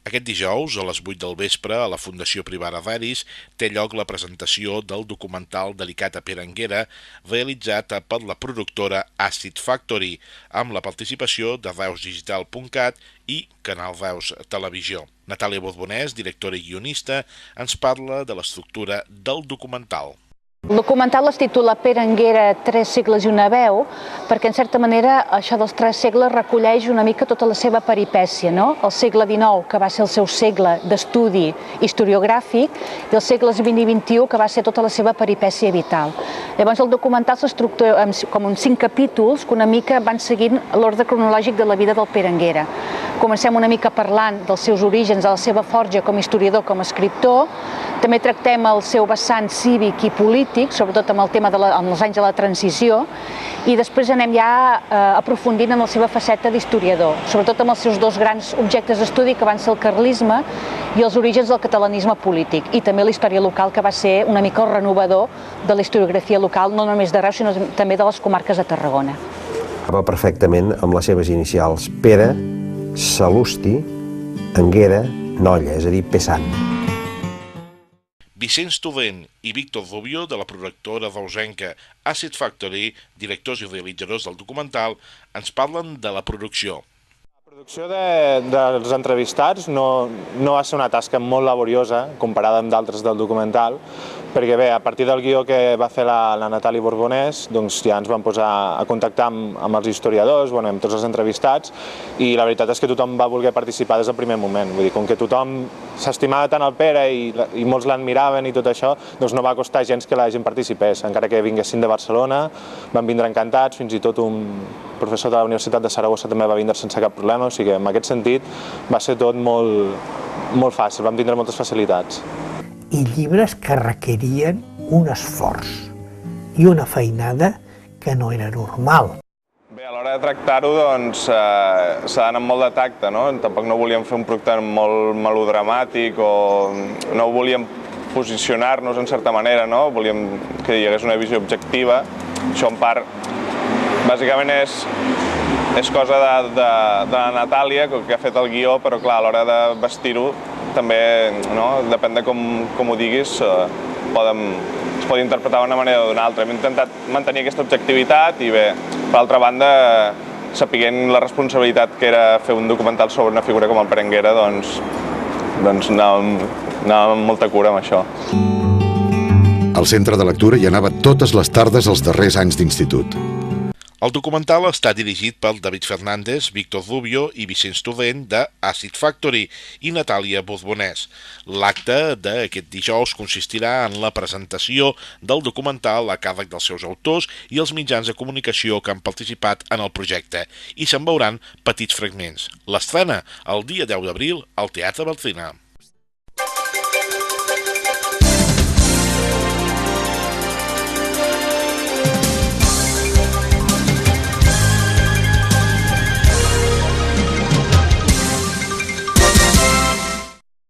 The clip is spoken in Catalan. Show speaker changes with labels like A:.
A: Aquest dijous, a les 8 del vespre, a la Fundació Privada d'Aris, té lloc la presentació del documental dedicat a Pere Anguera, realitzat per la productora Acid Factory, amb la participació de veusdigital.cat i Canal Veus Televisió. Natàlia Borbonès, directora i guionista, ens parla de l'estructura del documental.
B: El documental es titula Pere Anguera, 3 segles i una veu, perquè en certa manera això dels 3 segles recolleix una mica tota la seva peripècia, no? El segle XIX, que va ser el seu segle d'estudi historiogràfic, i els segles XX i XXI, que va ser tota la seva peripècia vital. Llavors el documental s'estructura com en 5 capítols que una mica van seguint l'ordre cronològic de la vida del Pere Anguera. Comencem una mica parlant dels seus orígens, de la seva forja com a historiador, com a escriptor. També tractem el seu vessant cívic i polític, sobretot amb el tema dels anys de la transició, i després anem ja aprofundint en la seva faceta d'historiador, sobretot amb els seus 2 grans objectes d'estudi, que van ser el carlisme i els orígens del catalanisme polític, i també la història local, que va ser una mica el renovador de la historiografia local, no només de Reus, sinó també de les comarques de Tarragona.
C: Va perfectament amb les seves inicials: Pere, Salusti, Anguera, Nolla, és a dir, Pesant.
A: Vicenç Torrent i Víctor Rubio, de la productora reusenca Acid Factory, directors i realitzadors del documental, ens parlen de la producció.
D: La producció dels entrevistats no va ser una tasca molt laboriosa comparada amb d'altres del documental, perquè bé, a partir del guió que va fer la Natàlia Borbonès, doncs ja ens vam posar a contactar amb els historiadors, amb tots els entrevistats, i la veritat és que tothom va voler participar des del primer moment. Vull dir, com que tothom s'estimava tant el Pere i molts l'admiraven i tot això, doncs no va costar gens que la gent participés, encara que vinguessin de Barcelona, van vindre encantats, fins i tot un professor de la Universitat de Saragossa també va vindre sense cap problema, o sigui que en aquest sentit va ser tot molt fàcil, vam tindre moltes facilitats.
E: I llibres que requerien un esforç i una feinada que no era normal.
F: Bé, a l'hora de tractar-ho, doncs, s'ha d'anar amb molt de tacte, no? Tampoc no volíem fer un producte molt melodramàtic o no volíem posicionar-nos en certa manera, no? Volíem que hi hagués una visió objectiva. Això, en part, bàsicament és cosa de la Natàlia, que ha fet el guió, però clar, a l'hora de vestir-ho també, no? Depèn de com ho diguis, es pot interpretar d'una manera o d'una altra. Hem intentat mantenir aquesta objectivitat i bé, per altra banda, sapiguent la responsabilitat que era fer un documental sobre una figura com el Pere Anguera, doncs anàvem amb molta cura amb això.
G: Al centre de lectura hi anava totes les tardes els darrers anys d'institut.
A: El documental està dirigit per David Fernández, Víctor Rubio i Vicenç Torrent de Acid Factory i Natàlia Borbonès. L'acte d'aquest dijous consistirà en la presentació del documental a càrrec dels seus autors i els mitjans de comunicació que han participat en el projecte, i se'n veuran petits fragments. L'estrena el dia 10 d'abril al Teatre Barcina.